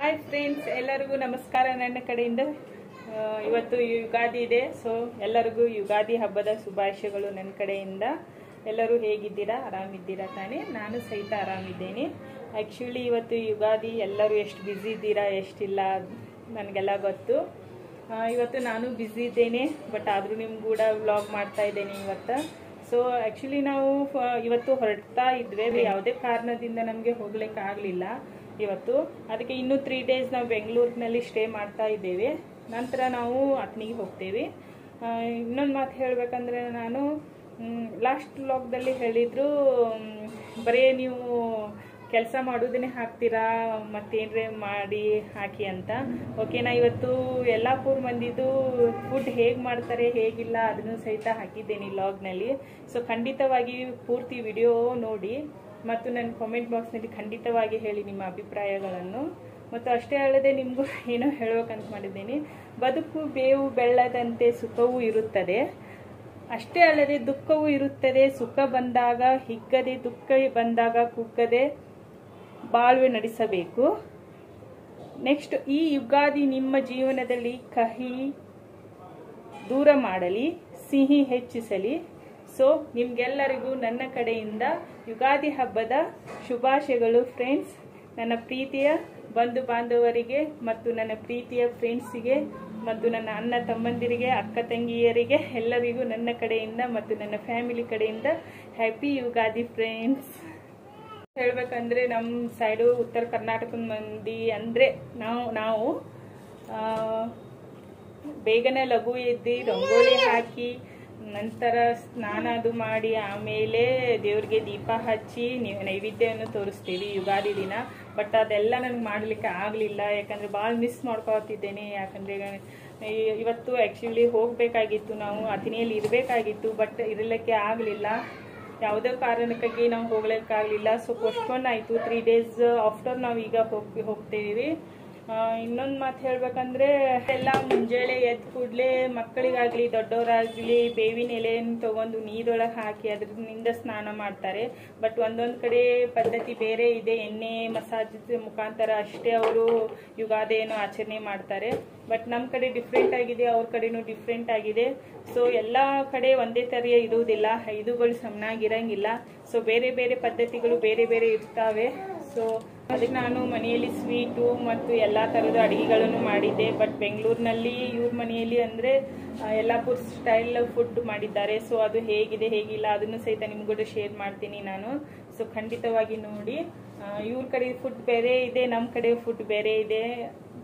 Hi friends, ಎಲ್ಲರಿಗೂ ನಮಸ್ಕಾರ. ನನ್ನ ಕಡೆಯಿಂದ ಇವತ್ತು ಯುಗಾದಿ ಇದೆ. ಸೊ ಎಲ್ಲರಿಗೂ ಯುಗಾದಿ ಹಬ್ಬದ ಶುಭಾಶಯಗಳು ನನ್ನ ಕಡೆಯಿಂದ. ಎಲ್ಲರೂ ಹೇಗಿದ್ದೀರಾ? ಆರಾಮಿದ್ದೀರಾ ತಾನೇ? ನಾನು ಸಹಿತ ಆರಾಮಿದ್ದೇನೆ. ಆ್ಯಕ್ಚುಲಿ ಇವತ್ತು ಯುಗಾದಿ. ಎಲ್ಲರೂ ಎಷ್ಟು ಬ್ಯುಸಿ ಇದ್ದೀರಾ ಎಷ್ಟಿಲ್ಲ ನನಗೆಲ್ಲ ಗೊತ್ತು. ಇವತ್ತು ನಾನು ಬ್ಯುಸಿ ಇದ್ದೇನೆ, ಬಟ್ ಆದರೂ ನಿಮ್ಮ ಕೂಡ ವ್ಲಾಗ್ ಮಾಡ್ತಾ ಇದ್ದೇನೆ ಇವತ್ತು. ಸೊ ಆ್ಯಕ್ಚುಲಿ ನಾವು ಇವತ್ತು ಹೊರಡ್ತಾ ಇದ್ವಿ. ಯಾವುದೇ ಕಾರಣದಿಂದ ನಮಗೆ ಹೋಗ್ಲಿಕ್ಕೆ ಆಗಲಿಲ್ಲ ಇವತ್ತು. ಅದಕ್ಕೆ ಇನ್ನೂ 3 ಡೇಸ್ ನಾವು ಬೆಂಗಳೂರಿನಲ್ಲಿ ಸ್ಟೇ ಮಾಡ್ತಾ ಇದ್ದೇವೆ. ನಂತರ ನಾವು ಅತ್ನಿಗೆ ಹೋಗ್ತೇವೆ. ಇನ್ನೊಂದು ಮಾತು ಹೇಳಬೇಕಂದ್ರೆ, ನಾನು ಲಾಸ್ಟ್ ವ್ಲಾಗ್ದಲ್ಲಿ ಹೇಳಿದ್ರು ಬರೀ ನೀವು ಕೆಲಸ ಮಾಡೋದನ್ನೇ ಹಾಕ್ತೀರಾ ಮತ್ತೇನ್ರೆ ಮಾಡಿ ಹಾಕಿ ಅಂತ. ಓಕೆನಾ? ಇವತ್ತು ಯಲ್ಲಾಪುರ ಮಂದಿದು ಫುಡ್ ಹೇಗೆ ಮಾಡ್ತಾರೆ ಹೇಗಿಲ್ಲ ಅದನ್ನು ಸಹಿತ ಹಾಕಿದ್ದೇನೆ ವ್ಲಾಗ್ನಲ್ಲಿ. ಸೊ ಖಂಡಿತವಾಗಿ ಪೂರ್ತಿ ವಿಡಿಯೋ ನೋಡಿ ಮತ್ತು ನನ್ನ ಕಾಮೆಂಟ್ ಬಾಕ್ಸ್ನಲ್ಲಿ ಖಂಡಿತವಾಗಿ ಹೇಳಿ ನಿಮ್ಮ ಅಭಿಪ್ರಾಯಗಳನ್ನು. ಮತ್ತು ಅಷ್ಟೇ ಅಲ್ಲದೆ ನಿಮಗೂ ಏನೋ ಹೇಳಬೇಕಂತ ಮಾಡಿದ್ದೀನಿ. ಬದುಕು ಬೇವು ಬೆಳ್ಳದಂತೆ ಸುಖವೂ ಇರುತ್ತದೆ, ಅಷ್ಟೇ ಅಲ್ಲದೆ ದುಃಖವೂ ಇರುತ್ತದೆ. ಸುಖ ಬಂದಾಗ ಹಿಗ್ಗದೆ, ದುಃಖ ಬಂದಾಗ ಕುಗ್ಗದೆ ಬಾಳ್ವೆ ನಡೆಸಬೇಕು. ನೆಕ್ಸ್ಟ್, ಈ ಯುಗಾದಿ ನಿಮ್ಮ ಜೀವನದಲ್ಲಿ ಕಹಿ ದೂರ ಮಾಡಲಿ, ಸಿಹಿ ಹೆಚ್ಚಿಸಲಿ. ಸೊ ನಿಮ್ಗೆಲ್ಲರಿಗೂ ನನ್ನ ಕಡೆಯಿಂದ ಯುಗಾದಿ ಹಬ್ಬದ ಶುಭಾಶಯಗಳು ಫ್ರೆಂಡ್ಸ್. ನನ್ನ ಪ್ರೀತಿಯ ಬಂಧು ಬಾಂಧವರಿಗೆ ಮತ್ತು ನನ್ನ ಪ್ರೀತಿಯ ಫ್ರೆಂಡ್ಸಿಗೆ ಮತ್ತು ನನ್ನ ಅಣ್ಣ ತಮ್ಮಂದಿರಿಗೆ, ಅಕ್ಕ ತಂಗಿಯರಿಗೆ ಎಲ್ಲರಿಗೂ ನನ್ನ ಕಡೆಯಿಂದ ಮತ್ತು ನನ್ನ ಫ್ಯಾಮಿಲಿ ಕಡೆಯಿಂದ ಹ್ಯಾಪಿ ಯುಗಾದಿ ಫ್ರೆಂಡ್ಸ್. ಹೇಳ್ಬೇಕಂದ್ರೆ ನಮ್ಮ ಸೈಡು ಉತ್ತರ ಕರ್ನಾಟಕದ ಮಂದಿ ಅಂದರೆ ನಾವು ಬೇಗನೆ ಲಘು ಎದ್ದು ರಂಗೋಲಿ ಹಾಕಿ ನಂತರ ಸ್ನಾನ ಅದು ಮಾಡಿ ಆಮೇಲೆ ದೇವ್ರಿಗೆ ದೀಪ ಹಚ್ಚಿ ನೈವೇದ್ಯವನ್ನು ತೋರಿಸ್ತೀವಿ ಯುಗಾದಿ ದಿನ. ಬಟ್ ಅದೆಲ್ಲ ನನಗೆ ಮಾಡಲಿಕ್ಕೆ ಆಗಲಿಲ್ಲ, ಯಾಕಂದರೆ ಭಾಳ ಮಿಸ್ ಮಾಡ್ಕೊತಿದ್ದೇನೆ. ಯಾಕಂದರೆ ಇವತ್ತು ಆ್ಯಕ್ಚುಲಿ ಹೋಗಬೇಕಾಗಿತ್ತು, ನಾವು ಅತಿನಿಯಲ್ಲಿ ಇರಬೇಕಾಗಿತ್ತು, ಬಟ್ ಇರಲಿಕ್ಕೆ ಆಗಲಿಲ್ಲ. ಯಾವುದೇ ಕಾರಣಕ್ಕಾಗಿ ನಾವು ಹೋಗ್ಲಿಕ್ಕಾಗಲಿಲ್ಲ. ಸೊ ಪೋಸ್ಟ್ಪೋನ್ ಆಯಿತು. 3 ಡೇಸ್ ಆಫ್ಟರ್ ನಾವು ಈಗ ಹೋಗ್ತೀವಿ. ಇನ್ನೊಂದು ಮಾತು ಹೇಳ್ಬೇಕಂದ್ರೆ, ಎಲ್ಲ ಮುಂಜಾನೆ ಎದ್ದು ಕೂಡಲೇ ಮಕ್ಕಳಿಗಾಗಲಿ ದೊಡ್ಡವರಾಗಲಿ ಬೇವಿನ ಎಲೆಯನ್ನು ತೊಗೊಂಡು ನೀರೊಳಗೆ ಹಾಕಿ ಅದರಿಂದ ಸ್ನಾನ ಮಾಡ್ತಾರೆ. ಬಟ್ ಒಂದೊಂದು ಕಡೆ ಪದ್ಧತಿ ಬೇರೆ ಇದೆ. ಎಣ್ಣೆ ಮಸಾಜ್ ಮುಖಾಂತರ ಅಷ್ಟೇ ಅವರು ಯುಗಾದಿಯನ್ನು ಆಚರಣೆ ಮಾಡ್ತಾರೆ. ಬಟ್ ನಮ್ಮ ಕಡೆ ಡಿಫ್ರೆಂಟ್ ಆಗಿದೆ, ಅವ್ರ ಕಡೆನೂ ಡಿಫ್ರೆಂಟ್ ಆಗಿದೆ. ಸೊ ಎಲ್ಲ ಕಡೆ ಒಂದೇ ಥರ ಇರುವುದಿಲ್ಲ, ಐದುಗಳು ಸಮನಾಗಿರಂಗಿಲ್ಲ. ಸೊ ಬೇರೆ ಬೇರೆ ಪದ್ಧತಿಗಳು ಬೇರೆ ಬೇರೆ ಇರ್ತಾವೆ. ಸೊ ಅದಕ್ಕೆ ನಾನು ಮನೆಯಲ್ಲಿ ಸ್ವೀಟು ಮತ್ತು ಎಲ್ಲ ಥರದ ಅಡುಗೆಗಳನ್ನು ಮಾಡಿದ್ದೆ. ಬಟ್ ಬೆಂಗಳೂರಿನಲ್ಲಿ ಇವ್ರ ಮನೆಯಲ್ಲಿ ಅಂದರೆ ಯಲ್ಲಾಪುರ ಸ್ಟೈಲ್ ಫುಡ್ ಮಾಡಿದ್ದಾರೆ. ಸೊ ಅದು ಹೇಗಿದೆ ಹೇಗಿಲ್ಲ ಅದನ್ನು ಸಹಿತ ನಿಮ್ಗೂ ಶೇರ್ ಮಾಡ್ತೀನಿ ನಾನು. ಸೊ ಖಂಡಿತವಾಗಿ ನೋಡಿ. ಇವ್ರ ಕಡೆ ಫುಡ್ ಬೇರೆ ಇದೆ, ನಮ್ಮ ಕಡೆ ಫುಡ್ ಬೇರೆ ಇದೆ.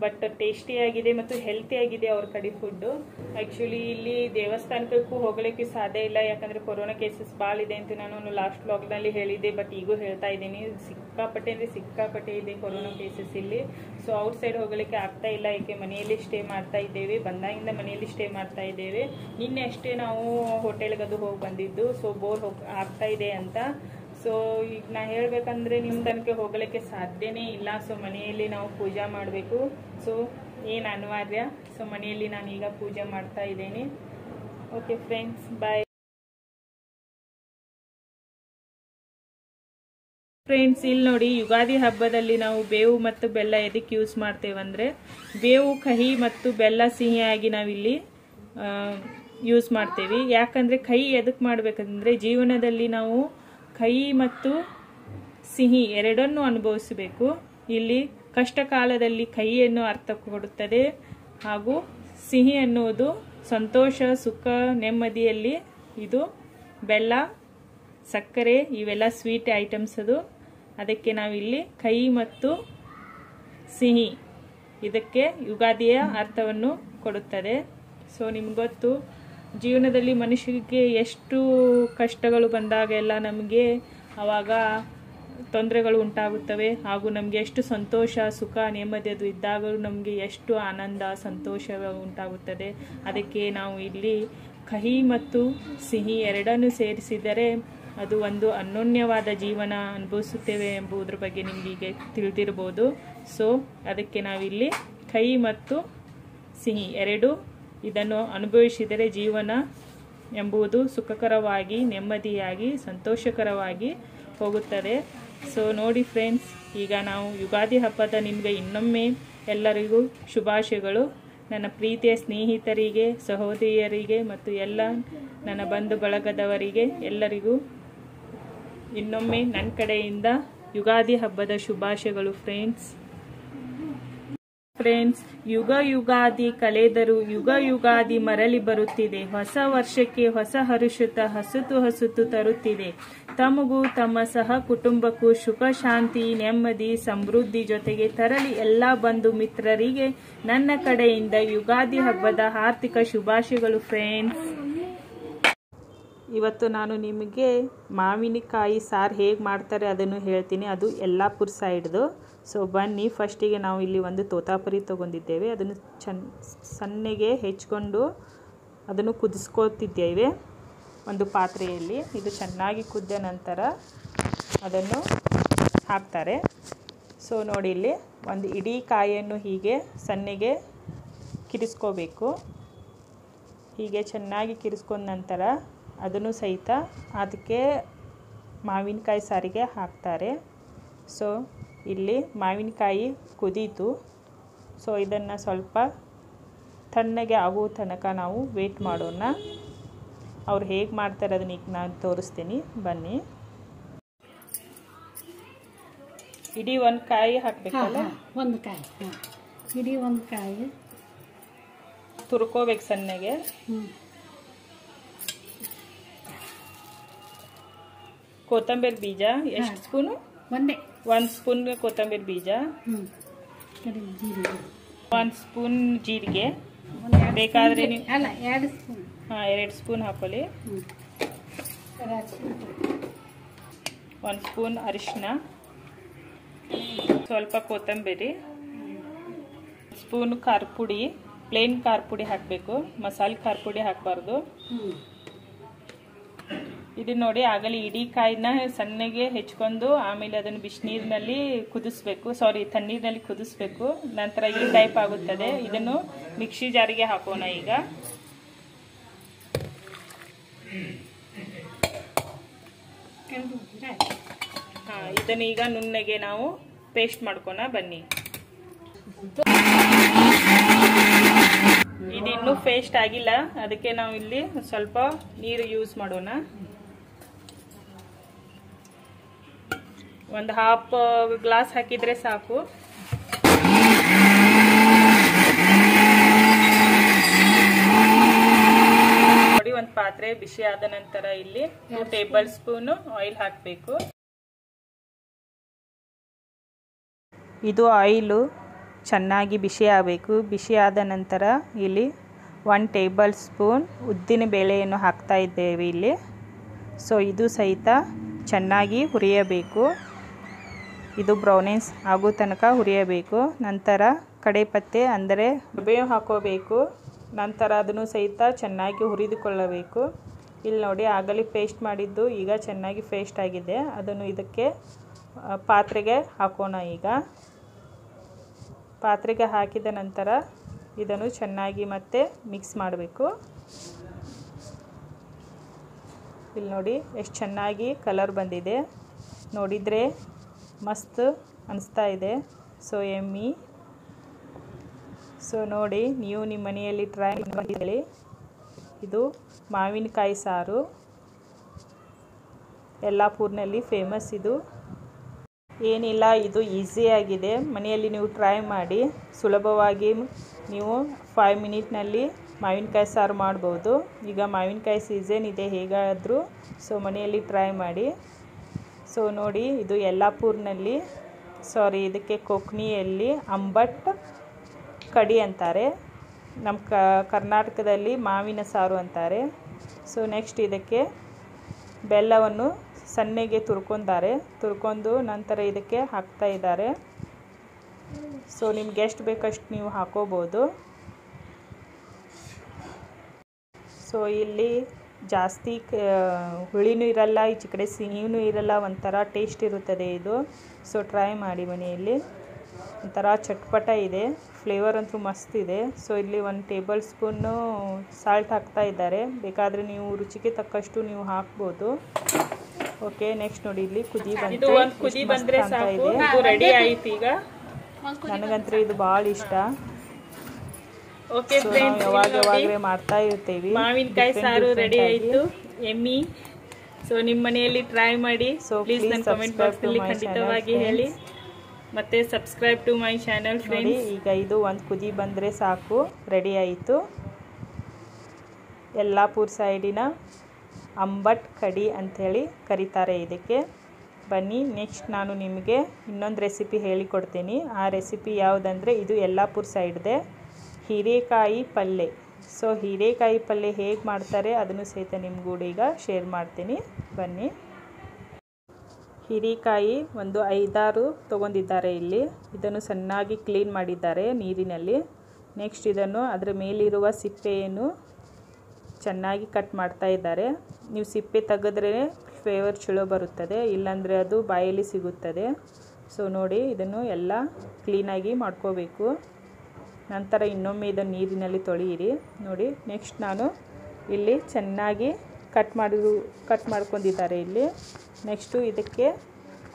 ಬಟ್ ಟೇಸ್ಟಿಯಾಗಿದೆ ಮತ್ತು ಹೆಲ್ತಿಯಾಗಿದೆ ಅವ್ರ ಕಡೆ ಫುಡ್ಡು. ಆ್ಯಕ್ಚುಲಿ ಇಲ್ಲಿ ದೇವಸ್ಥಾನಕ್ಕೂ ಹೋಗಲಿಕ್ಕೆ ಸಾಧ್ಯ ಇಲ್ಲ, ಯಾಕಂದರೆ ಕೊರೋನಾ ಕೇಸಸ್ ಭಾಳ ಇದೆ ಅಂತ ನಾನು ಲಾಸ್ಟ್ ವ್ಲಾಗ್ನಲ್ಲಿ ಹೇಳಿದ್ದೆ. ಬಟ್ ಈಗೂ ಹೇಳ್ತಾ ಇದ್ದೀನಿ, ಸಿಕ್ಕಾಪಟ್ಟೆ ಅಂದರೆ ಸಿಕ್ಕಾಪಟ್ಟೆ ಇದೆ ಕೊರೋನಾ ಕೇಸಸ್ ಇಲ್ಲಿ. ಸೊ ಔಟ್ ಸೈಡ್ ಹೋಗಲಿಕ್ಕೆ ಆಗ್ತಾ ಇಲ್ಲ, ಏಕೆ ಮನೆಯಲ್ಲಿ ಸ್ಟೇ ಮಾಡ್ತಾ ಇದ್ದೇವೆ. ಬಂದಾಗಿಂದ ಮನೆಯಲ್ಲಿ ಸ್ಟೇ ಮಾಡ್ತಾ ಇದ್ದೇವೆ. ನಿನ್ನೆ ಅಷ್ಟೇ ನಾವು ಹೋಟೆಲ್ಗದು ಹೋಗಿ ಬಂದಿದ್ದು. ಸೊ ಬೋರ್ ಆಗ್ತಾ ಇದೆ ಅಂತ. ಸೊ ಈಗ ನಾ ಹೇಳ್ಬೇಕಂದ್ರೆ ನಿಮ್ಮ ತನಕ ಹೋಗಲಿಕ್ಕೆ ಸಾಧ್ಯನೇ ಇಲ್ಲ. ಸೊ ಮನೆಯಲ್ಲಿ ನಾವು ಪೂಜೆ ಮಾಡಬೇಕು. ಸೊ ಏನು ಅನಿವಾರ್ಯ. ಸೊ ಮನೆಯಲ್ಲಿ ನಾನು ಈಗ ಪೂಜೆ ಮಾಡ್ತಾ ಇದ್ದೇನೆ. ಓಕೆ ಫ್ರೆಂಡ್ಸ್, ಬಾಯ್. ಫ್ರೆಂಡ್ಸ್, ಇಲ್ಲಿ ನೋಡಿ, ಯುಗಾದಿ ಹಬ್ಬದಲ್ಲಿ ನಾವು ಬೇವು ಮತ್ತು ಬೆಲ್ಲ ಎದಕ್ಕೆ ಯೂಸ್ ಮಾಡ್ತೇವಂದರೆ, ಬೇವು ಕಹಿ ಮತ್ತು ಬೆಲ್ಲ ಸಿಹಿಯಾಗಿ ನಾವಿಲ್ಲಿ ಯೂಸ್ ಮಾಡ್ತೇವೆ. ಯಾಕಂದರೆ ಕಹಿ ಎದಕ್ಕೆ ಮಾಡಬೇಕಂದ್ರೆ, ಜೀವನದಲ್ಲಿ ನಾವು ಕಹಿ ಮತ್ತು ಸಿಹಿ ಎರಡನ್ನೂ ಅನುಭವಿಸಬೇಕು. ಇಲ್ಲಿ ಕಷ್ಟ ಕಾಲದಲ್ಲಿ ಕಹಿಯನ್ನು ಅರ್ಥ ಕೊಡುತ್ತದೆ, ಹಾಗೂ ಸಿಹಿ ಅನ್ನುವುದು ಸಂತೋಷ, ಸುಖ, ನೆಮ್ಮದಿಯಲ್ಲಿ. ಇದು ಬೆಲ್ಲ, ಸಕ್ಕರೆ ಇವೆಲ್ಲ ಸ್ವೀಟ್ ಐಟಮ್ಸ್ ಅದು. ಅದಕ್ಕೆ ನಾವಿಲ್ಲಿ ಕಹಿ ಮತ್ತು ಸಿಹಿ ಇದಕ್ಕೆ ಯುಗಾದಿಯ ಅರ್ಥವನ್ನು ಕೊಡುತ್ತದೆ. ಸೊ ನಿಮ್ಗೆ ಗೊತ್ತು, ಜೀವನದಲ್ಲಿ ಮನುಷ್ಯರಿಗೆ ಎಷ್ಟು ಕಷ್ಟಗಳು ಬಂದಾಗ ಎಲ್ಲ ನಮಗೆ ಆವಾಗ ತೊಂದರೆಗಳು ಉಂಟಾಗುತ್ತವೆ. ಹಾಗೂ ನಮಗೆ ಎಷ್ಟು ಸಂತೋಷ, ಸುಖ, ನೆಮ್ಮದಿ ಅದು ಇದ್ದಾಗಲೂ ನಮಗೆ ಎಷ್ಟು ಆನಂದ, ಸಂತೋಷ ಉಂಟಾಗುತ್ತದೆ. ಅದಕ್ಕೆ ನಾವು ಇಲ್ಲಿ ಕಹಿ ಮತ್ತು ಸಿಹಿ ಎರಡನ್ನೂ ಸೇರಿಸಿದರೆ ಅದು ಒಂದು ಅನ್ಯೋನ್ಯವಾದ ಜೀವನ ಅನುಭವಿಸುತ್ತೇವೆ ಎಂಬುದರ ಬಗ್ಗೆ ನಿಮಗೀಗ ತಿಳಿದಿರ್ಬೋದು. ಸೊ ಅದಕ್ಕೆ ನಾವಿಲ್ಲಿ ಕಹಿ ಮತ್ತು ಸಿಹಿ ಎರಡು ಇದನ್ನು ಅನುಭವಿಸಿದರೆ ಜೀವನ ಎಂಬುದು ಸುಖಕರವಾಗಿ, ನೆಮ್ಮದಿಯಾಗಿ, ಸಂತೋಷಕರವಾಗಿ ಹೋಗುತ್ತದೆ. ಸೊ ನೋಡಿ ಫ್ರೆಂಡ್ಸ್, ಈಗ ನಾವು ಯುಗಾದಿ ಹಬ್ಬದ ನಿಮಗೆ ಇನ್ನೊಮ್ಮೆ ಎಲ್ಲರಿಗೂ ಶುಭಾಶಯಗಳು. ನನ್ನ ಪ್ರೀತಿಯ ಸ್ನೇಹಿತರಿಗೆ, ಸಹೋದರಿಯರಿಗೆ ಮತ್ತು ಎಲ್ಲ ನನ್ನ ಬಂಧು ಬಳಗದವರಿಗೆ ಎಲ್ಲರಿಗೂ ಇನ್ನೊಮ್ಮೆ ನನ್ನ ಕಡೆಯಿಂದ ಯುಗಾದಿ ಹಬ್ಬದ ಶುಭಾಶಯಗಳು ಫ್ರೆಂಡ್ಸ್. ಯುಗ ಯುಗಾದಿ ಕಳೆದರೂ ಯುಗ ಯುಗಾದಿ ಮರಳಿ ಬರುತ್ತಿದೆ. ಹೊಸ ವರ್ಷಕ್ಕೆ ಹೊಸ ಹರುಷುತ ಹಸುತು ತರುತ್ತಿದೆ. ತಮಗೂ ತಮ್ಮ ಸಹ ಕುಟುಂಬಕ್ಕೂ ಸುಖ, ಶಾಂತಿ, ನೆಮ್ಮದಿ, ಸಮೃದ್ಧಿ ಜೊತೆಗೆ ತರಲಿ ಎಲ್ಲ ಬಂಧು ಮಿತ್ರರಿಗೆ ನನ್ನ ಕಡೆಯಿಂದ ಯುಗಾದಿ ಹಬ್ಬದ ಹಾರ್ದಿಕ ಶುಭಾಶಯಗಳು ಫ್ರೆಂಡ್ಸ್. ಇವತ್ತು ನಾನು ನಿಮಗೆ ಮಾವಿನಕಾಯಿ ಸಾರು ಹೇಗೆ ಮಾಡ್ತಾರೆ ಅದನ್ನು ಹೇಳ್ತೀನಿ. ಅದು ಯಲ್ಲಾಪುರ ಸೈಡ್ದು. ಸೊ ಬನ್ನಿ, ಫಸ್ಟಿಗೆ ನಾವು ಇಲ್ಲಿ ಒಂದು ತೋತಾಪುರಿ ತೊಗೊಂಡಿದ್ದೇವೆ. ಅದನ್ನು ಸಣ್ಣಗೆ ಹೆಚ್ಕೊಂಡು ಅದನ್ನು ಕುದಿಸ್ಕೋತಿದ್ದೇವೆ ಒಂದು ಪಾತ್ರೆಯಲ್ಲಿ. ಇದು ಚೆನ್ನಾಗಿ ಕುದ್ದ ನಂತರ ಅದನ್ನು ಹಾಕ್ತಾರೆ. ಸೊ ನೋಡಿ, ಇಲ್ಲಿ ಒಂದು ಇಡೀ ಕಾಯಿಯನ್ನು ಹೀಗೆ ಸಣ್ಣಗೆ ಕಿರಿಸ್ಕೋಬೇಕು. ಹೀಗೆ ಚೆನ್ನಾಗಿ ಕಿರಿಸ್ಕೊಂಡ ನಂತರ ಅದನ್ನು ಸಹಿತ ಅದಕ್ಕೆ ಮಾವಿನಕಾಯಿ ಸಾರಿಗೆ ಹಾಕ್ತಾರೆ. ಸೊ ಇಲ್ಲಿ ಮಾವಿನಕಾಯಿ ಕುದೀತು. ಸೊ ಇದನ್ನು ಸ್ವಲ್ಪ ತಣ್ಣಗೆ ಆಗುವ ತನಕ ನಾವು ವೇಟ್ ಮಾಡೋಣ. ಅವ್ರು ಹೇಗೆ ಮಾಡ್ತಾರೆ ಅದನ್ನ ಈಗ ನಾನು ತೋರಿಸ್ತೀನಿ, ಬನ್ನಿ. ಇಡೀ ಒಂದು ಕಾಯಿ ಹಾಕಬೇಕಲ್ಲ? ಒಂದು ಕಾಯಿ, ಇಡೀ ಒಂದು ಕಾಯಿ ತುರ್ಕೋಬೇಕು ಸಣ್ಣಗೆ. ಕೊತ್ತಂಬರಿ ಬೀಜ ಎಷ್ಟು ಸ್ಪೂನು? ಒಂದು ಸ್ಪೂನ್ ಕೊತ್ತಂಬರಿ ಬೀಜ, 1 ಸ್ಪೂನ್ ಜೀರಿಗೆ, ಬೇಕಾದರೆ 2 ಸ್ಪೂನ್ ಹಾಕೊಳ್ಳಿ. 1 ಸ್ಪೂನ್ ಅರಿಶಿನ, ಸ್ವಲ್ಪ ಕೊತ್ತಂಬರಿ, ಸ್ಪೂನ್ ಖಾರ ಪುಡಿ. ಪ್ಲೇನ್ ಖಾರ ಪುಡಿ ಹಾಕಬೇಕು, ಮಸಾಲೆ ಖಾರ ಪುಡಿ ಹಾಕಬಾರ್ದು. ಇದು ನೋಡಿ, ಆಗಲಿ ಇಡೀ ಕಾಯಿನ ಸಣ್ಣಗೆ ಹೆಚ್ಕೊಂಡು ಆಮೇಲೆ ಅದನ್ನು ಬಿಸಿನೀರಿನಲ್ಲಿ ಕುದಿಸ್ಬೇಕು, ತಣ್ಣೀರಿನಲ್ಲಿ ಕುದಿಸ್ಬೇಕು. ನಂತರ ಈ ಟೈಪ್ ಆಗುತ್ತದೆ. ಇದನ್ನು ಮಿಕ್ಸಿ ಜಾರಿಗೆ ಹಾಕೋಣ ಈಗ. ಇದನ್ನು ಈಗ ನುಣ್ಣಗೆ ನಾವು ಪೇಸ್ಟ್ ಮಾಡ್ಕೋಣ, ಬನ್ನಿ. ಇದು ಇನ್ನೂ ಪೇಸ್ಟ್ ಆಗಿಲ್ಲ, ಅದಕ್ಕೆ ನಾವು ಇಲ್ಲಿ ಸ್ವಲ್ಪ ನೀರು ಯೂಸ್ ಮಾಡೋಣ. ಒಂದು ಹಾಫ್ ಗ್ಲಾಸ್ ಹಾಕಿದ್ರೆ ಸಾಕು. ನೋಡಿ, ಒಂದು ಪಾತ್ರೆ ಬಿಸಿ ಆದ ನಂತರ ಇಲ್ಲಿ 2 ಟೇಬಲ್ ಸ್ಪೂನ್ ಆಯಿಲ್ ಹಾಕಬೇಕು. ಇದು ಆಯಿಲು ಚೆನ್ನಾಗಿ ಬಿಸಿ ಆಗಬೇಕು. ಬಿಸಿ ಆದ ನಂತರ ಇಲ್ಲಿ 1 ಟೇಬಲ್ ಸ್ಪೂನ್ ಉದ್ದಿನ ಬೇಳೆಯನ್ನು ಹಾಕ್ತಾ ಇದ್ದೇವೆ ಇಲ್ಲಿ. ಸೊ ಇದು ಸಹಿತ ಚೆನ್ನಾಗಿ ಹುರಿಯಬೇಕು. ಇದು ಬ್ರೌನಿಸ್ ಆಗೋ ತನಕ ಹುರಿಯಬೇಕು. ನಂತರ ಕಡಲೆಪತ್ತೆ ಅಂದರೆ ಕರಿಬೇವು ಹಾಕೋಬೇಕು. ನಂತರ ಅದನ್ನು ಸಹಿತ ಚೆನ್ನಾಗಿ ಹುರಿದುಕೊಳ್ಳಬೇಕು. ಇಲ್ಲಿ ನೋಡಿ, ಆಗಲೇ ಪೇಸ್ಟ್ ಮಾಡಿದ್ದು ಈಗ ಚೆನ್ನಾಗಿ ಪೇಸ್ಟ್ ಆಗಿದೆ. ಅದನ್ನು ಇದಕ್ಕೆ ಪಾತ್ರೆಗೆ ಹಾಕೋಣ ಈಗ. ಪಾತ್ರೆಗೆ ಹಾಕಿದ ನಂತರ ಇದನ್ನು ಚೆನ್ನಾಗಿ ಮತ್ತೆ ಮಿಕ್ಸ್ ಮಾಡಬೇಕು. ಇಲ್ಲಿ ನೋಡಿ ಎಷ್ಟು ಚೆನ್ನಾಗಿ ಕಲರ್ ಬಂದಿದೆ, ನೋಡಿದರೆ ಮಸ್ತ್ ಅನಿಸ್ತಾ ಇದೆ. ಸೊ ಎಮ್ಮಿ. ಸೊ ನೋಡಿ, ನೀವು ನಿಮ್ಮ ಮನೆಯಲ್ಲಿ ಟ್ರೈ ಮಾಡಿ. ಇದು ಮಾವಿನಕಾಯಿ ಸಾರು ಯಲ್ಲಾಪುರನಲ್ಲಿ ಫೇಮಸ್. ಇದು ಏನಿಲ್ಲ, ಇದು ಈಸಿಯಾಗಿದೆ. ಮನೆಯಲ್ಲಿ ನೀವು ಟ್ರೈ ಮಾಡಿ. ಸುಲಭವಾಗಿ ನೀವು 5 ಮಿನಿಟ್ನಲ್ಲಿ ಮಾವಿನಕಾಯಿ ಸಾರು ಮಾಡ್ಬೋದು. ಈಗ ಮಾವಿನಕಾಯಿ ಸೀಸನ್ ಇದೆ ಹೇಗಾದರೂ. ಸೊ ಮನೆಯಲ್ಲಿ ಟ್ರೈ ಮಾಡಿ. ಸೊ ನೋಡಿ, ಇದು ಯಲ್ಲಾಪುರನಲ್ಲಿ, ಇದಕ್ಕೆ ಕೊಕ್ನಿಯಲ್ಲಿ ಅಂಬಟ್ ಕಡಿ ಅಂತಾರೆ. ನಮ್ಮ ಕರ್ನಾಟಕದಲ್ಲಿ ಮಾವಿನ ಸಾರು ಅಂತಾರೆ. ಸೊ ನೆಕ್ಸ್ಟ್ ಇದಕ್ಕೆ ಬೆಲ್ಲವನ್ನು ಸಣ್ಣಗೆ ತುರ್ಕೊಂಡು ನಂತರ ಇದಕ್ಕೆ ಹಾಕ್ತಾ ಇದ್ದಾರೆ. ಸೊ ನಿಮ್ಗೆ ಎಷ್ಟು ಬೇಕಷ್ಟು ನೀವು ಹಾಕೋಬೋದು. ಸೊ ಇಲ್ಲಿ ಜಾಸ್ತಿ ಹುಳಿನೂ ಇರಲ್ಲ, ಈಚೆ ಕಡೆ ಸಿಹಿನೂ ಇರಲ್ಲ, ಒಂಥರ ಟೇಸ್ಟ್ ಇರುತ್ತದೆ ಇದು. ಸೊ ಟ್ರೈ ಮಾಡಿ ಮನೆಯಲ್ಲಿ. ಒಂಥರ ಚಟ್ಪಟ ಇದೆ, ಫ್ಲೇವರ್ ಅಂತೂ ಮಸ್ತ್ ಇದೆ. ಸೊ ಇಲ್ಲಿ 1 ಟೇಬಲ್ ಸ್ಪೂನು ಸಾಲ್ಟ್ ಹಾಕ್ತಾ ಇದ್ದಾರೆ. ಬೇಕಾದರೆ ನೀವು ರುಚಿಗೆ ತಕ್ಕಷ್ಟು ನೀವು ಹಾಕ್ಬೋದು. ಓಕೆ ನೆಕ್ಸ್ಟ್ ನೋಡಿ ಇಲ್ಲಿ ಕುದಿ ಇದು ಒಂದು ಕುದಿ ಬಂದ್ರೆ ಸಾಕು, ಇದು ರೆಡಿ ಆಯ್ತು ಈಗ. ನನಗಂತೂ ಇದು ಭಾಳ ಇಷ್ಟ. ಓಕೆ ಫ್ರೆಂಡ್ಸ್, ಯಾವಾಗಲೇ ಮಾಡ್ತಾ ಇರ್ತೀವಿ. ಮಾವಿನಕಾಯಿ ಸಾರು ರೆಡಿ ಆಯಿತು, ಎಮ್ಮಿ. ಸೊ ನಿಮ್ಮ ಮನೆಯಲ್ಲಿ ಟ್ರೈ ಮಾಡಿ. ಪ್ಲೀಸ್ ನನ್ನ ಕಮೆಂಟ್ ಬಾಕ್ಸಲ್ಲಿ ಖಂಡಿತವಾಗಿ ಹೇಳಿ. ಮತ್ತೆ subscribe to my channel friends. ಈಗ ಇದು ಒಂದು ಕುದಿ ಬಂದರೆ ಸಾಕು, ರೆಡಿ ಆಯಿತು. ಯಲ್ಲಾಪುರ ಸೈಡಿನ ಅಂಬಟ್ ಕಡಿ ಅಂಥೇಳಿ ಕರೀತಾರೆ ಇದಕ್ಕೆ. ಬನ್ನಿ ನೆಕ್ಸ್ಟ್ ನಾನು ನಿಮಗೆ ಇನ್ನೊಂದು ರೆಸಿಪಿ ಹೇಳಿಕೊಡ್ತೀನಿ. ಆ ರೆಸಿಪಿ ಯಾವುದಂದರೆ ಇದು ಯಲ್ಲಾಪುರ ಸೈಡ್ದೆ ಹೀರೆಕಾಯಿ ಪಲ್ಯ. ಸೊ ಹೀರೆಕಾಯಿ ಪಲ್ಯ ಹೇಗೆ ಮಾಡ್ತಾರೆ ಅದನ್ನು ಸಹಿತ ನಿಮ್ಗೂಡ ಈಗ ಶೇರ್ ಮಾಡ್ತೀನಿ. ಬನ್ನಿ. ಹೀರೆಕಾಯಿ ಒಂದು 5-6 ತೊಗೊಂಡಿದ್ದಾರೆ ಇಲ್ಲಿ. ಇದನ್ನು ಚೆನ್ನಾಗಿ ಕ್ಲೀನ್ ಮಾಡಿದ್ದಾರೆ ನೀರಿನಲ್ಲಿ. ನೆಕ್ಸ್ಟ್ ಇದನ್ನು ಅದರ ಮೇಲಿರುವ ಸಿಪ್ಪೆಯನ್ನು ಚೆನ್ನಾಗಿ ಕಟ್ ಮಾಡ್ತಾ ಇದ್ದಾರೆ. ನೀವು ಸಿಪ್ಪೆ ತೆಗೆದ್ರೆ ಫ್ಲೇವರ್ ಚಲೋ ಬರುತ್ತದೆ, ಇಲ್ಲಾಂದರೆ ಅದು ಬಾಯಲ್ಲಿ ಸಿಗುತ್ತದೆ. ಸೊ ನೋಡಿ ಇದನ್ನು ಎಲ್ಲ ಕ್ಲೀನಾಗಿ ಮಾಡ್ಕೋಬೇಕು. ನಂತರ ಇನ್ನೊಮ್ಮೆ ಇದನ್ನು ನೀರಿನಲ್ಲಿ ತೊಳೆಯಿರಿ. ನೋಡಿ ನೆಕ್ಸ್ಟ್ ನಾನು ಇಲ್ಲಿ ಚೆನ್ನಾಗಿ ಕಟ್ ಮಾಡ್ಕೊಂಡಿದ್ದಾರೆ ಇಲ್ಲಿ. ನೆಕ್ಸ್ಟು ಇದಕ್ಕೆ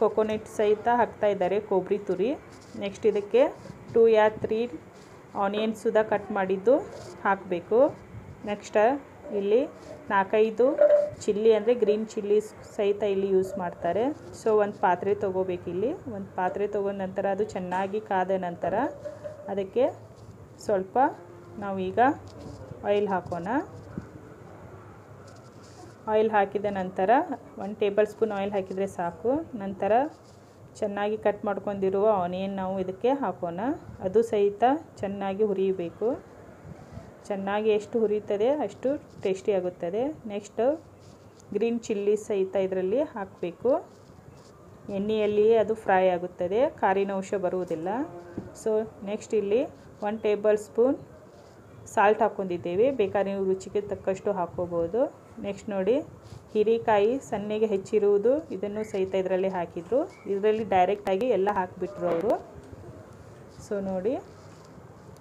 ಕೊಕೊನಟ್ ಸಹಿತ ಹಾಕ್ತಾ ಇದ್ದಾರೆ, ಕೊಬ್ಬರಿ ತುರಿ. ನೆಕ್ಸ್ಟ್ ಇದಕ್ಕೆ 2 or 3 ಆನಿಯನ್ಸ್ ಸುದ ಕಟ್ ಮಾಡಿದ್ದು ಹಾಕಬೇಕು. ನೆಕ್ಸ್ಟ್ ಇಲ್ಲಿ 4-5 ಚಿಲ್ಲಿ ಅಂದರೆ ಗ್ರೀನ್ ಚಿಲ್ಲಿ ಸಹಿತ ಇಲ್ಲಿ ಯೂಸ್ ಮಾಡ್ತಾರೆ. ಸೊ ಒಂದು ಪಾತ್ರೆ ತೊಗೋಬೇಕು. ಇಲ್ಲಿ ಒಂದು ಪಾತ್ರೆ ತೊಗೊಂಡ ನಂತರ ಅದು ಚೆನ್ನಾಗಿ ಕಾದ ನಂತರ ಅದಕ್ಕೆ ಸ್ವಲ್ಪ ನಾವೀಗ ಆಯಿಲ್ ಹಾಕೋಣ. ಆಯಿಲ್ ಹಾಕಿದ ನಂತರ 1 ಟೇಬಲ್ ಸ್ಪೂನ್ ಆಯಿಲ್ ಹಾಕಿದರೆ ಸಾಕು. ನಂತರ ಚೆನ್ನಾಗಿ ಕಟ್ ಮಾಡ್ಕೊಂಡಿರುವ ಆನಿಯನ್ ನಾವು ಇದಕ್ಕೆ ಹಾಕೋಣ. ಅದು ಸಹಿತ ಚೆನ್ನಾಗಿ ಹುರಿಯಬೇಕು. ಚೆನ್ನಾಗಿ ಎಷ್ಟು ಹುರಿಯುತ್ತದೆ ಅಷ್ಟು ಟೇಸ್ಟಿ ಆಗುತ್ತದೆ. ನೆಕ್ಸ್ಟ್ ಗ್ರೀನ್ ಚಿಲ್ಲಿ ಸಹಿತ ಇದರಲ್ಲಿ ಹಾಕಬೇಕು. ಎಣ್ಣೆಯಲ್ಲಿಯೇ ಅದು ಫ್ರೈ ಆಗುತ್ತದೆ, ಖಾರಿನ ಅಂಶ ಬರುವುದಿಲ್ಲ. ಸೊ ನೆಕ್ಸ್ಟ್ ಇಲ್ಲಿ 1 ಟೇಬಲ್ ಸ್ಪೂನ್ ಸಾಲ್ಟ್ ಹಾಕ್ಕೊಂಡಿದ್ದೇವೆ. ಬೇಕಾದ್ರೆ ನೀವು ರುಚಿಗೆ ತಕ್ಕಷ್ಟು ಹಾಕ್ಕೋಬೋದು. ನೆಕ್ಸ್ಟ್ ನೋಡಿ ಹೀರೆಕಾಯಿ ಸಣ್ಣಗೆ ಹೆಚ್ಚಿರುವುದು ಇದನ್ನು ಸಹಿತ ಇದರಲ್ಲಿ ಹಾಕಿದರು. ಇದರಲ್ಲಿ ಡೈರೆಕ್ಟಾಗಿ ಎಲ್ಲ ಹಾಕಿಬಿಟ್ರು ಅವರು. ಸೊ ನೋಡಿ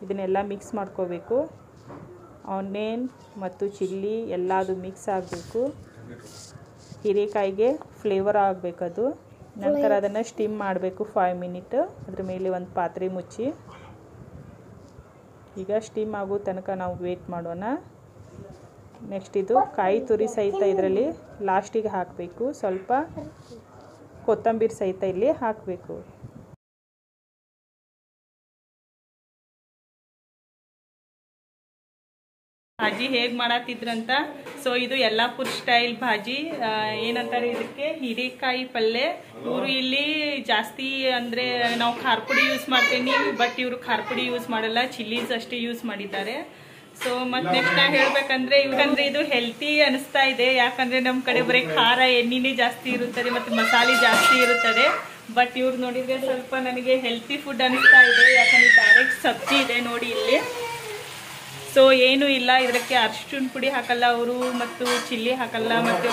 ಇದನ್ನೆಲ್ಲ ಮಿಕ್ಸ್ ಮಾಡ್ಕೋಬೇಕು. ಆನಿಯನ್ ಮತ್ತು ಚಿಲ್ಲಿ ಎಲ್ಲದು ಮಿಕ್ಸ್ ಆಗಬೇಕು. ಹೀರೆಕಾಯಿಗೆ ಫ್ಲೇವರ್ ಆಗಬೇಕದು. ನಂತರ ಅದನ್ನು ಸ್ಟೀಮ್ ಮಾಡಬೇಕು 5 ಮಿನಿಟ್. ಅದ್ರ ಮೇಲೆ ಒಂದು ಪಾತ್ರೆ ಮುಚ್ಚಿ ಈಗ ಸ್ಟೀಮ್ ಆಗೋ ತನಕ ನಾವು ವೇಟ್ ಮಾಡೋಣ. ನೆಕ್ಸ್ಟ್ ಇದು ಕಾಯಿ ತುರಿ ಸಹಿತ ಇದರಲ್ಲಿ ಲಾಸ್ಟಿಗೆ ಹಾಕಬೇಕು. ಸ್ವಲ್ಪ ಕೊತ್ತಂಬರಿ ಸಹಿತ ಇಲ್ಲಿ ಹಾಕಬೇಕು. ಭಾಜಿ ಹೇಗೆ ಮಾಡತ್ತಿದ್ರಂತ. ಸೊ ಇದು ಯಲ್ಲಾಪುರ ಸ್ಟೈಲ್ ಭಾಜಿ. ಏನಂತಾರೆ ಇದಕ್ಕೆ, ಹೀರೆಕಾಯಿ ಪಲ್ಯ. ಇವರು ಇಲ್ಲಿ ಜಾಸ್ತಿ ಅಂದರೆ ನಾವು ಖಾರ ಪುಡಿ ಯೂಸ್ ಮಾಡ್ತೀನಿ, ಬಟ್ ಇವರು ಖಾರ ಪುಡಿ ಯೂಸ್ ಮಾಡಲ್ಲ, ಚಿಲ್ಲೀಸ್ ಅಷ್ಟೇ ಯೂಸ್ ಮಾಡಿದ್ದಾರೆ. ಸೊ ಮತ್ತು ನೆಕ್ಸ್ಟ್ ನಾ ಹೇಳ್ಬೇಕಂದ್ರೆ ಇವ್ರಂದ್ರೆ ಇದು ಹೆಲ್ತಿ ಅನಿಸ್ತಾ ಇದೆ. ಯಾಕಂದರೆ ನಮ್ಮ ಕಡೆ ಬರೀ ಖಾರ ಎಣ್ಣೆನೇ ಜಾಸ್ತಿ ಇರುತ್ತದೆ ಮತ್ತು ಮಸಾಲೆ ಜಾಸ್ತಿ ಇರುತ್ತದೆ. ಬಟ್ ಇವ್ರು ನೋಡಿದರೆ ಸ್ವಲ್ಪ ನನಗೆ ಹೆಲ್ತಿ ಫುಡ್ ಅನಿಸ್ತಾ ಇದೆ. ಯಾಕಂದರೆ ಡೈರೆಕ್ಟ್ ಸಬ್ಜಿ ಇದೆ ನೋಡಿ ಇಲ್ಲಿ. ಸೊ ಏನೂ ಇಲ್ಲ, ಇದಕ್ಕೆ ಅರಿಶಿನ ಪುಡಿ ಹಾಕಲ್ಲ ಅವರು, ಮತ್ತು ಚಿಲ್ಲಿ ಹಾಕಲ್ಲ, ಮತ್ತು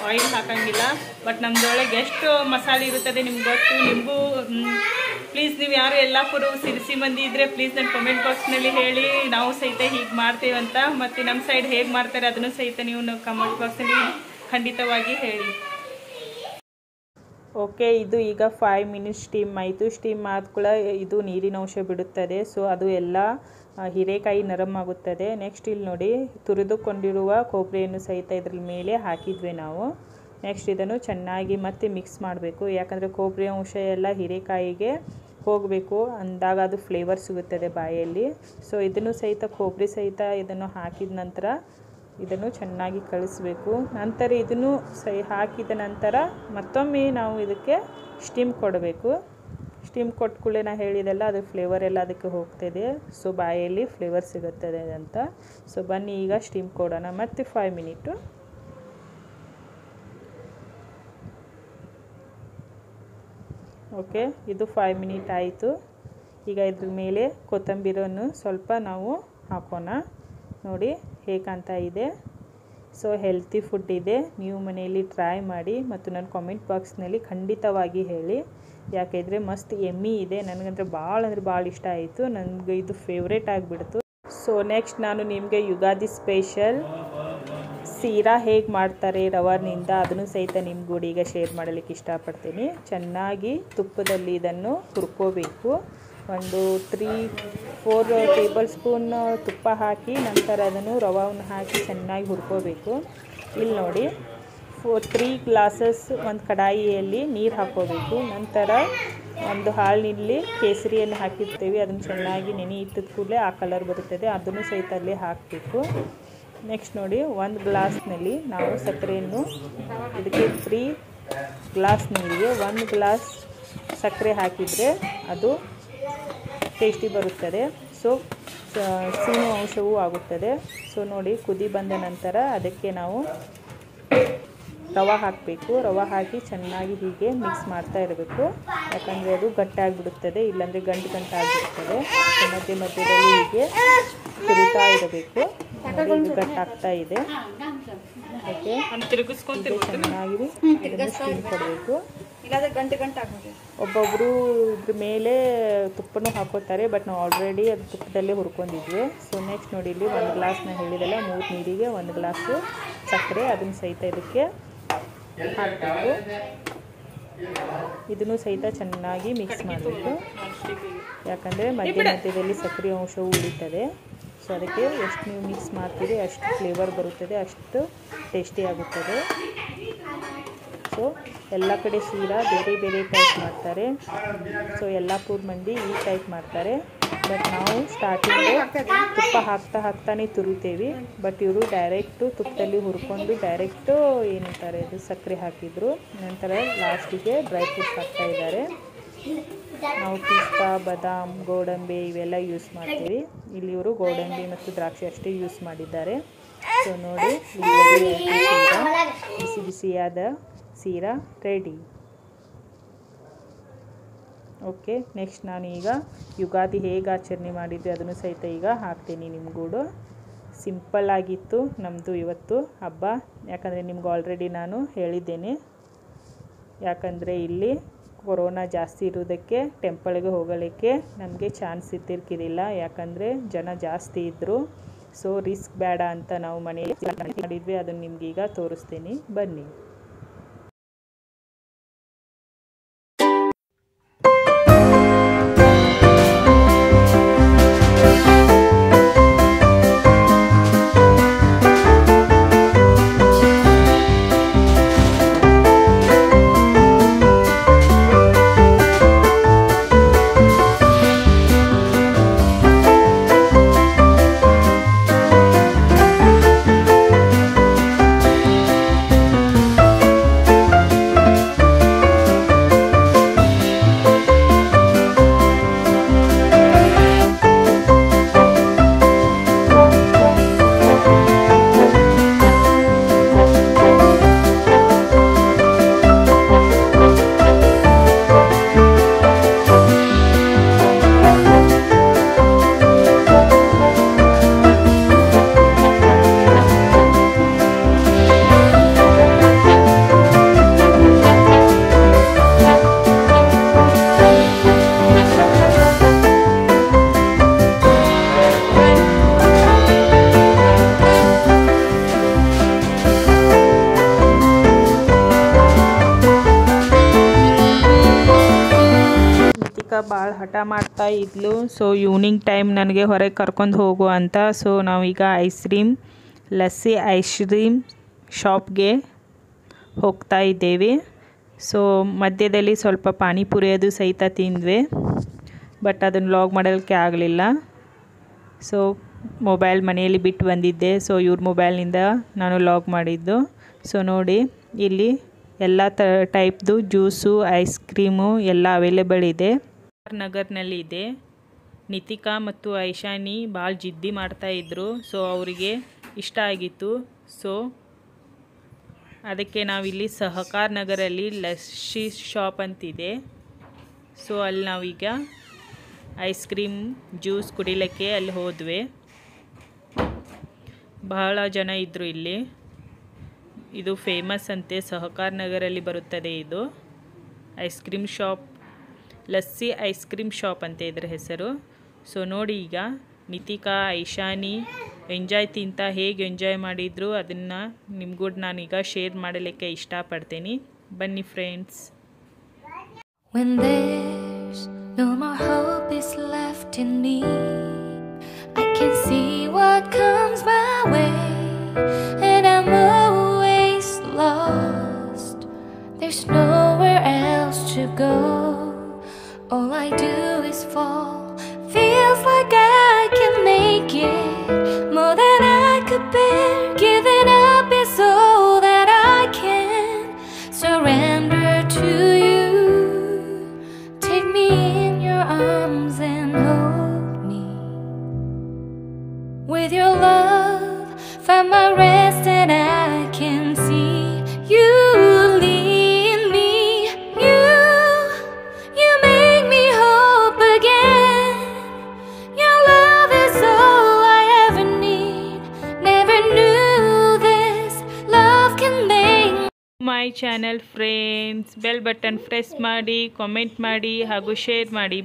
ಆಯಿಲ್ ಹಾಕಂಗಿಲ್ಲ. ಬಟ್ ನಮ್ಮದೊಳಗೆ ಎಷ್ಟು ಮಸಾಲೆ ಇರುತ್ತದೆ ನಿಮ್ಗೆ ಗೊತ್ತು. ನಿಮಗೂ ಪ್ಲೀಸ್ ನೀವು ಯಾರು ಯಲ್ಲಾಪುರ ಸಿರಿಸಿ ಮಂದಿ ಇದ್ದರೆ ಪ್ಲೀಸ್ ನನ್ನ ಕಮೆಂಟ್ ಬಾಕ್ಸ್ನಲ್ಲಿ ಹೇಳಿ. ನಾವು ಸಹಿತ ಹೀಗೆ ಮಾಡ್ತೇವಂತ, ಮತ್ತು ನಮ್ಮ ಸೈಡ್ ಹೇಗೆ ಮಾಡ್ತಾರೆ ಅದನ್ನು ಸಹಿತ ನೀವು ಕಮೆಂಟ್ ಬಾಕ್ಸ್ನಲ್ಲಿ ಖಂಡಿತವಾಗಿ ಹೇಳಿ. ಓಕೆ, ಇದು ಈಗ 5 ಮಿನಿಟ್ಸ್ ಸ್ಟೀಮ್ ಆಯಿತು. ಸ್ಟೀಮ್ ಆದ್ಕೂಡ ಇದು ನೀರಿನ ಅಂಶ ಬಿಡುತ್ತದೆ. ಸೊ ಅದು ಎಲ್ಲ ಹೀರೆಕಾಯಿ ನರಮ್ ಆಗುತ್ತದೆ. ನೆಕ್ಸ್ಟ್ ಇಲ್ಲಿ ನೋಡಿ ತುರಿದುಕೊಂಡಿರುವ ಕೊಬ್ಬರಿಯನ್ನು ಸಹಿತ ಇದ್ರ ಮೇಲೆ ಹಾಕಿದ್ವಿ ನಾವು. ನೆಕ್ಸ್ಟ್ ಇದನ್ನು ಚೆನ್ನಾಗಿ ಮತ್ತೆ ಮಿಕ್ಸ್ ಮಾಡಬೇಕು. ಯಾಕಂದರೆ ಕೊಬ್ಬರಿ ಅಂಶ ಎಲ್ಲ ಹೀರೆಕಾಯಿಗೆ ಹೋಗಬೇಕು, ಅಂದಾಗ ಅದು ಫ್ಲೇವರ್ ಸಿಗುತ್ತದೆ ಬಾಯಲ್ಲಿ. ಸೊ ಇದನ್ನು ಸಹಿತ ಕೊಬ್ಬರಿ ಸಹಿತ ಇದನ್ನು ಹಾಕಿದ ನಂತರ ಇದನ್ನು ಚೆನ್ನಾಗಿ ಕಳಿಸ್ಬೇಕು. ನಂತರ ಇದನ್ನು ಹಾಕಿದ ನಂತರ ಮತ್ತೊಮ್ಮೆ ನಾವು ಇದಕ್ಕೆ ಸ್ಟೀಮ್ ಕೊಡಬೇಕು. ಸ್ಟೀಮ್ ಕೊಟ್ಟ ಕೂಡಲೇ ನಾನು ಹೇಳಿದೆಲ್ಲ ಅದು ಫ್ಲೇವರ್ ಎಲ್ಲ ಅದಕ್ಕೆ ಹೋಗ್ತದೆ. ಸೊ ಬಾಯಲ್ಲಿ ಫ್ಲೇವರ್ ಸಿಗುತ್ತದೆ ಅಂತ. ಸೊ ಬನ್ನಿ ಈಗ ಸ್ಟೀಮ್ ಕೊಡೋಣ ಮತ್ತೆ 5 ಮಿನಿಟು. ಓಕೆ, ಇದು 5 ಮಿನಿಟ್ ಆಯಿತು. ಈಗ ಇದ್ರ ಮೇಲೆ ಕೊತ್ತಂಬರಿಯನ್ನು ಸ್ವಲ್ಪ ನಾವು ಹಾಕೋಣ. ನೋಡಿ ಹೇಗೆ ಕಾಣ್ತಾ ಇದೆ. ಸೊ ಹೆಲ್ತಿ ಫುಡ್ ಇದೆ, ನೀವು ಮನೆಯಲ್ಲಿ ಟ್ರೈ ಮಾಡಿ ಮತ್ತು ನನ್ನ ಕಾಮೆಂಟ್ ಬಾಕ್ಸ್ನಲ್ಲಿ ಖಂಡಿತವಾಗಿ ಹೇಳಿ. ಯಾಕೆಂದರೆ ಮಸ್ತ್ ಎಮ್ಮಿ ಇದೆ. ನನಗಂದ್ರೆ ಭಾಳ ಇಷ್ಟ ಆಯಿತು. ನನಗೆ ಇದು ಫೇವ್ರೇಟ್ ಆಗಿಬಿಡ್ತು. ಸೊ ನೆಕ್ಸ್ಟ್ ನಾನು ನಿಮಗೆ ಯುಗಾದಿ ಸ್ಪೆಷಲ್ ಸೀರಾ ಹೇಗೆ ಮಾಡ್ತಾರೆ ರವಾನಿಂದ ಅದನ್ನು ಸಹಿತ ನಿಮ್ಗೂಡಿ ಈಗ ಶೇರ್ ಮಾಡಲಿಕ್ಕೆ ಇಷ್ಟಪಡ್ತೀನಿ. ಚೆನ್ನಾಗಿ ತುಪ್ಪದಲ್ಲಿ ಇದನ್ನು ಹುರ್ಕೋಬೇಕು. ಒಂದು 3-4 ಟೇಬಲ್ ಸ್ಪೂನ್ ತುಪ್ಪ ಹಾಕಿ ನಂತರ ಅದನ್ನು ರವಾವನ್ನು ಹಾಕಿ ಚೆನ್ನಾಗಿ ಹುರ್ಕೋಬೇಕು. ಇಲ್ಲಿ ನೋಡಿ 3 ಗ್ಲಾಸಸ್ ಒಂದು ಕಡಾಯಿಯಲ್ಲಿ ನೀರು ಹಾಕೋಬೇಕು. ನಂತರ ಒಂದು ಹಾಲಿನಲ್ಲಿ ಕೇಸರಿಯನ್ನು ಹಾಕಿರ್ತೀವಿ, ಅದನ್ನು ಚೆನ್ನಾಗಿ ನೆನೆ ಇಟ್ಟಿದ ಕೂಡಲೇ ಆ ಕಲರ್ ಬರುತ್ತದೆ, ಅದನ್ನು ಸಹಿತ ಅಲ್ಲಿ ಹಾಕಬೇಕು. ನೆಕ್ಸ್ಟ್ ನೋಡಿ 1 ಗ್ಲಾಸ್ನಲ್ಲಿ ನಾವು ಸಕ್ಕರೆಯನ್ನು ಇದಕ್ಕೆ 3 ಗ್ಲಾಸ್ ನೀರಿಗೆ 1 ಗ್ಲಾಸ್ ಸಕ್ಕರೆ ಹಾಕಿದರೆ ಅದು ಟೇಸ್ಟಿ ಬರುತ್ತದೆ. ಸೊ ಸಿಹಿ ಅಂಶವೂ ಆಗುತ್ತದೆ. ಸೊ ನೋಡಿ ಕುದಿ ಬಂದ ನಂತರ ಅದಕ್ಕೆ ನಾವು ರವೆ ಹಾಕಬೇಕು. ರವೆ ಹಾಕಿ ಚೆನ್ನಾಗಿ ಹೀಗೆ ಮಿಕ್ಸ್ ಮಾಡ್ತಾ ಇರಬೇಕು, ಯಾಕಂದರೆ ಅದು ಗಟ್ಟಾಗಿಬಿಡುತ್ತದೆ, ಇಲ್ಲಾಂದರೆ ಗಂಟು ಆಗಿಬಿಡುತ್ತದೆ. ಮಧ್ಯೆ ಮಧ್ಯದಲ್ಲಿ ಹೀಗೆ ತಿರುಗ್ತಾ ಇರಬೇಕು. ಇದು ಗಟ್ಟಾಗ್ತಾ ಇದೆ, ಓಕೆ. ಚೆನ್ನಾಗಿ ಅದನ್ನು ಸ್ಟೀಮ್ ಕೊಡಬೇಕು. ಒಬ್ಬೊಬ್ಬರು ಇದ್ರ ಮೇಲೆ ತುಪ್ಪನೂ ಹಾಕೋತಾರೆ, ಬಟ್ ನಾವು ಆಲ್ರೆಡಿ ಅದು ತುಪ್ಪದಲ್ಲೇ ಹುರ್ಕೊಂಡಿದ್ವಿ. ಸೊ ನೆಕ್ಸ್ಟ್ ನೋಡಿ ಇಲ್ಲಿ 1 ಗ್ಲಾಸ್ ನಾನು ಹೇಳಿದೆಲ್ಲ 3 ನೀರಿಗೆ 1 ಗ್ಲಾಸು ಸಕ್ಕರೆ, ಅದನ್ನು ಸಹಿತ ಇದಕ್ಕೆ ಹಾಕಬೇಕು. ಇದನ್ನು ಸಹಿತ ಚೆನ್ನಾಗಿ ಮಿಕ್ಸ್ ಮಾಡಬೇಕು, ಯಾಕಂದರೆ ಮಧ್ಯದಲ್ಲಿ ಸಕ್ಕರೆ ಅಂಶವು ಉಳಿತದೆ. ಸೊ ಅದಕ್ಕೆ ಎಷ್ಟು ನೀವು ಮಿಕ್ಸ್ ಮಾಡ್ತೀರಿ ಅಷ್ಟು ಫ್ಲೇವರ್ ಬರುತ್ತದೆ, ಅಷ್ಟು ಟೇಸ್ಟಿ ಆಗುತ್ತದೆ. ಸೊ ಎಲ್ಲ ಕಡೆ ಸೀರಾ ಬೇರೆ ಬೇರೆ ಟೈಪ್ ಮಾಡ್ತಾರೆ. ಸೊ ಯಲ್ಲಾಪುರ ಮಂದಿ ಈ ಟೈಪ್ ಮಾಡ್ತಾರೆ, ಬಟ್ ನಾವು ಸ್ಟಾರ್ಟಿಂಗು ತುಪ್ಪ ಹಾಕ್ತಾನೆ ತುರಿತೇವೆ. ಬಟ್ ಇವರು ಡೈರೆಕ್ಟು ತುಪ್ಪದಲ್ಲಿ ಹುರ್ಕೊಂಡು ಡೈರೆಕ್ಟು ಏನಂತಾರೆ ಅದು ಸಕ್ಕರೆ ಹಾಕಿದ್ರು. ನಂತರ ಲಾಸ್ಟಿಗೆ ಡ್ರೈ ಫ್ರೂಟ್ಸ್ ಹಾಕ್ತಾ ಇದ್ದಾರೆ. ನಾವು ಪಿಸ್ತಾ, ಬಾದಾಮ್, ಗೋಡಂಬಿ ಇವೆಲ್ಲ ಯೂಸ್ ಮಾಡ್ತೀವಿ. ಇಲ್ಲಿ ಇವರು ಗೋಡಂಬಿ ಮತ್ತು ದ್ರಾಕ್ಷಿ ಅಷ್ಟೇ ಯೂಸ್ ಮಾಡಿದ್ದಾರೆ. ಸೊ ನೋಡಿ ಬಿಸಿ ಬಿಸಿಯಾದ ಸೀರಾ ರೆಡಿ. ಓಕೆ, ನೆಕ್ಸ್ಟ್ ನಾನು ಈಗ ಯುಗಾದಿ ಹೇಗೆ ಆಚರಣೆ ಮಾಡಿದ್ವಿ ಅದನ್ನು ಸಹಿತ ಈಗ ಹಾಕ್ತೀನಿ ನಿಮಗೂಡು. ಸಿಂಪಲ್ ಆಗಿತ್ತು ನಮ್ಮದು ಇವತ್ತು ಹಬ್ಬ, ಯಾಕಂದರೆ ನಿಮ್ಗೆ ಆಲ್ರೆಡಿ ನಾನು ಹೇಳಿದ್ದೇನೆ. ಯಾಕಂದರೆ ಇಲ್ಲಿ ಕೊರೋನಾ ಜಾಸ್ತಿ ಇರೋದಕ್ಕೆ ಟೆಂಪಲ್ಗೆ ಹೋಗಲಿಕ್ಕೆ ನಮಗೆ ಚಾನ್ಸ್ ಇದ್ದಿರ್ಕಿಲ್ಲ, ಯಾಕಂದರೆ ಜನ ಜಾಸ್ತಿ ಇದ್ದರು. ಸೊ ರಿಸ್ಕ್ ಬೇಡ ಅಂತ ನಾವು ಮನೆಯಲ್ಲಿ ಮಾಡಿದ್ವಿ. ಅದನ್ನು ನಿಮ್ಗೀಗ ತೋರಿಸ್ತೀನಿ, ಬನ್ನಿ. ಭಾಳ ಹಠ ಮಾಡ್ತಾ ಇದ್ಲು. ಸೊ ಈವ್ನಿಂಗ್ ಟೈಮ್ ನನಗೆ ಹೊರಗೆ ಕರ್ಕೊಂಡು ಹೋಗು ಅಂತ. ಸೊ ನಾವೀಗ ಲಸ್ಸಿ ಐಸ್ ಕ್ರೀಮ್ ಶಾಪ್ಗೆ ಹೋಗ್ತಾ ಇದ್ದೇವೆ. ಸೊ ಮಧ್ಯದಲ್ಲಿ ಸ್ವಲ್ಪ ಪಾನಿಪುರಿ ಅದು ಸಹಿತ ತಿಂದ್ವಿ, ಬಟ್ ಅದನ್ನು ಲಾಗ್ ಮಾಡೋಕ್ಕೆ ಆಗಲಿಲ್ಲ. ಸೊ ಮೊಬೈಲ್ ಮನೆಯಲ್ಲಿ ಬಿಟ್ಟು ಬಂದಿದ್ದೆ. ಸೊ ಇವ್ರ ಮೊಬೈಲ್ನಿಂದ ನಾನು ಲಾಗ್ ಮಾಡಿದ್ದು. ಸೊ ನೋಡಿ ಇಲ್ಲಿ ಎಲ್ಲ ಟೈಪ್ದು ಜ್ಯೂಸು, ಐಸ್ ಕ್ರೀಮು ಎಲ್ಲ ಅವೈಲೇಬಲ್ ಇದೆ. ನಗರ್ನಲ್ಲಿ ಇದೆ. ನಿತಿಕಾ ಮತ್ತು ಐಶಾನಿ ಭಾಳ ಜಿದ್ದಿ ಮಾಡ್ತಾಯಿದ್ರು. ಸೊ ಅವರಿಗೆ ಇಷ್ಟ ಆಗಿತ್ತು. ಸೊ ಅದಕ್ಕೆ ನಾವಿಲ್ಲಿ ಸಹಕಾರ ನಗರಲ್ಲಿ ಲಸ್ಸಿ ಶಾಪ್ ಅಂತಿದೆ. ಸೊ ಅಲ್ಲಿ ನಾವೀಗ ಐಸ್ ಕ್ರೀಮ್ ಜ್ಯೂಸ್ ಕುಡಿಲಿಕ್ಕೆ ಅಲ್ಲಿ ಹೋದ್ವಿ. ಬಹಳ ಜನ ಇದ್ದರು ಇಲ್ಲಿ. ಇದು ಫೇಮಸ್ ಅಂತೆ, ಸಹಕಾರ ನಗರಲ್ಲಿ ಬರುತ್ತದೆ ಇದು ice cream shop. Lassi ice cream shop ಅಂತ ಇದರ ಹೆಸರು. ಸೊ ನೋಡಿ ಈಗ ನಿತಿಕಾ, ಐಶಾನಿ ಎಂಜಾಯ್ ತಿಂತ ಹೇಗೆ ಎಂಜಾಯ್ ಮಾಡಿದ್ರು ಅದನ್ನು ನಿಮಗೂ ನಾನೀಗ ಶೇರ್ ಮಾಡಲಿಕ್ಕೆ ಇಷ್ಟಪಡ್ತೀನಿ. ಬನ್ನಿ friends. When there's no more hope is left in me, I can see what comes my way, and I'm always lost. There's nowhere else to go. All I do is fall. Feels like I can make it more than I could bear. Giving up is all that I can surrender to you. Take me in your arms and hold me. With your love, find my rest and I can see you lead me. You make me hope again. Your love is all I ever need. Never knew this love can make my channel friends, bell button press ಮಾಡಿ, comment ಮಾಡಿ ಹಾಗೂ share ಮಾಡಿ.